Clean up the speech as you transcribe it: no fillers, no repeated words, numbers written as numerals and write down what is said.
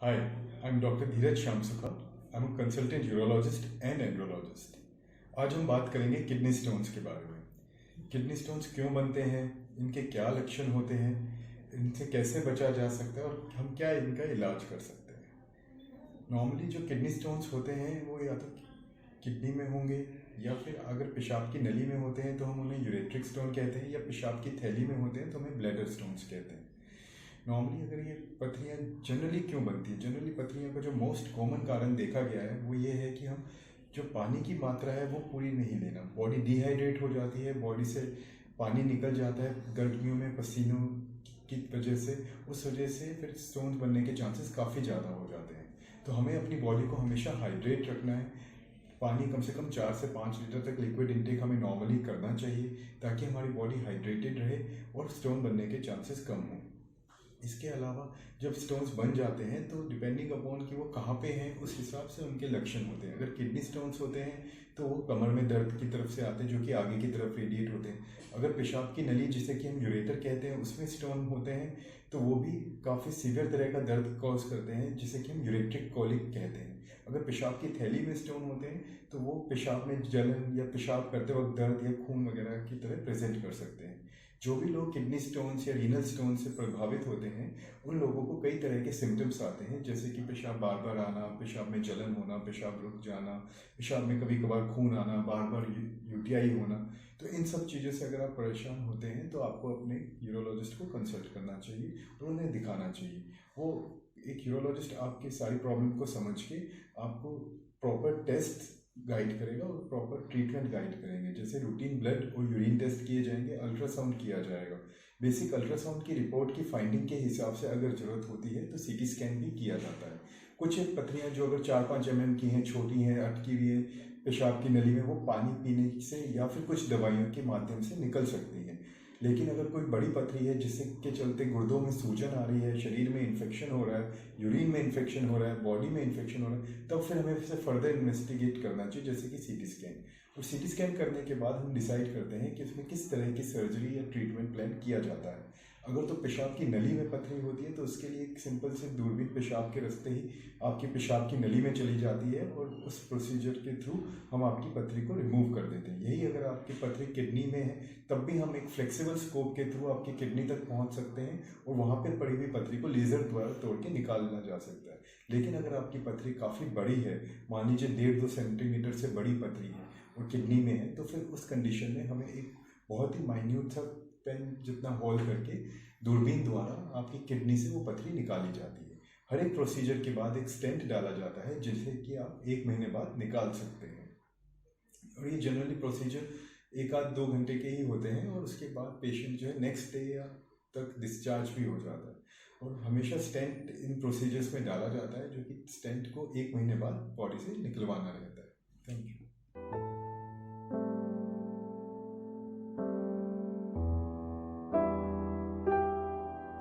Hi, I'm Dr. धीरज श्याम सुखा. I'm a consultant urologist and andrologist. आज हम बात करेंगे किडनी स्टोन्स के बारे में. किडनी स्टोन्स क्यों बनते हैं, इनके क्या लक्षण होते हैं, इनसे कैसे बचा जा सकता है और हम क्या इनका इलाज कर सकते हैं. नॉर्मली जो किडनी स्टोन्स होते हैं वो या तो किडनी में होंगे या फिर अगर पेशाब की नली में होते हैं तो हम उन्हें यूरेट्रिक स्टोन कहते हैं, या पेशाब की थैली में होते हैं तो हमें ब्लैडर स्टोन्स कहते हैं. नॉर्मली अगर ये पथरियाँ जनरली क्यों बनती हैं, जनरली पथरियों का जो मोस्ट कॉमन कारण देखा गया है वो ये है कि हम जो पानी की मात्रा है वो पूरी नहीं लेना. बॉडी डिहाइड्रेट हो जाती है, बॉडी से पानी निकल जाता है गर्मियों में पसीनों की वजह से. उस वजह से फिर स्टोन्स बनने के चांसेस काफ़ी ज़्यादा हो जाते हैं. तो हमें अपनी बॉडी को हमेशा हाइड्रेट रखना है. पानी कम से कम 4 से 5 लीटर तक लिक्विड इंटेक हमें नॉर्मली करना चाहिए ताकि हमारी बॉडी हाइड्रेटेड रहे और स्टोन बनने के चांसेस कम हों. इसके अलावा जब स्टोन्स बन जाते हैं तो डिपेंडिंग अपॉन कि वो कहाँ पे हैं उस हिसाब से उनके लक्षण होते हैं. अगर किडनी स्टोन्स होते हैं तो वो कमर में दर्द की तरफ से आते हैं जो कि आगे की तरफ रेडिएट होते हैं. अगर पेशाब की नली जिसे कि हम यूरेटर कहते हैं उसमें स्टोन होते हैं तो वो भी काफ़ी सीवियर तरह का दर्द कॉज करते हैं जिसे कि हम यूरेट्रिक कॉलिक कहते हैं. अगर पेशाब की थैली में स्टोन होते हैं तो वो पेशाब में जलन या पेशाब करते वक्त दर्द या खून वगैरह की तरह प्रेजेंट कर सकते हैं. जो भी लोग किडनी स्टोन्स या रीनल स्टोन से प्रभावित होते हैं उन लोगों को कई तरह के सिम्टम्स आते हैं, जैसे कि पेशाब बार बार आना, पेशाब में जलन होना, पेशाब रुक जाना, पेशाब में कभी कभार खून आना, बार बार यूटीआई होना. तो इन सब चीज़ों से अगर आप परेशान होते हैं तो आपको अपने यूरोलॉजिस्ट को कंसल्ट करना चाहिए और उन्हें दिखाना चाहिए. वो एक यूरोलॉजिस्ट आपकी सारी प्रॉब्लम को समझ के आपको प्रॉपर टेस्ट गाइड करेगा और प्रॉपर ट्रीटमेंट गाइड करेंगे. जैसे रूटीन ब्लड और यूरिन टेस्ट किए जाएंगे, अल्ट्रासाउंड किया जाएगा. बेसिक अल्ट्रासाउंड की रिपोर्ट की फाइंडिंग के हिसाब से अगर ज़रूरत होती है तो सीटी स्कैन भी किया जाता है. कुछ एक पथरियाँ जो अगर 4-5 mm की हैं, छोटी हैं, अटकी हुई है पेशाब की नली में, वो पानी पीने से या फिर कुछ दवाइयों के माध्यम से निकल सकती हैं. लेकिन अगर कोई बड़ी पथरी है जिससे के चलते गुर्दों में सूजन आ रही है, शरीर में इन्फेक्शन हो रहा है, यूरिन में इन्फेक्शन हो रहा है, बॉडी में इन्फेक्शन हो रहा है, तब फिर हमें इसे फर्दर इन्वेस्टिगेट करना चाहिए, जैसे कि सीटी स्कैन. और सीटी स्कैन करने के बाद हम डिसाइड करते हैं कि उसमें किस तरह की सर्जरी या ट्रीटमेंट प्लान किया जाता है. अगर तो पेशाब की नली में पथरी होती है तो उसके लिए एक सिंपल से दूरबीन पेशाब के रास्ते ही आपकी पेशाब की नली में चली जाती है और उस प्रोसीजर के थ्रू हम आपकी पथरी को रिमूव कर देते हैं. यही अगर आपकी पथरी किडनी में है तब भी हम एक फ्लेक्सिबल स्कोप के थ्रू आपकी किडनी तक पहुंच सकते हैं और वहाँ पर पड़ी हुई पथरी को लेज़र द्वारा तोड़ के निकालना जा सकता है. लेकिन अगर आपकी पथरी काफ़ी बड़ी है, मान लीजिए 1.5-2 सेंटीमीटर से बड़ी पथरी है और किडनी में है, तो फिर उस कंडीशन में हमें एक बहुत ही माइन्यूट सा पेन जितना होल करके दूरबीन द्वारा आपकी किडनी से वो पथरी निकाली जाती है. हर एक प्रोसीजर के बाद एक स्टेंट डाला जाता है जिसे कि आप 1 महीने बाद निकाल सकते हैं. और ये जनरली प्रोसीजर 1-2 घंटे के ही होते हैं और उसके बाद पेशेंट जो है नेक्स्ट डे या तक डिस्चार्ज भी हो जाता है. और हमेशा स्टेंट इन प्रोसीजर्स में डाला जाता है जो कि स्टेंट को 1 महीने बाद बॉडी से निकलवाना रहता है. Thank you.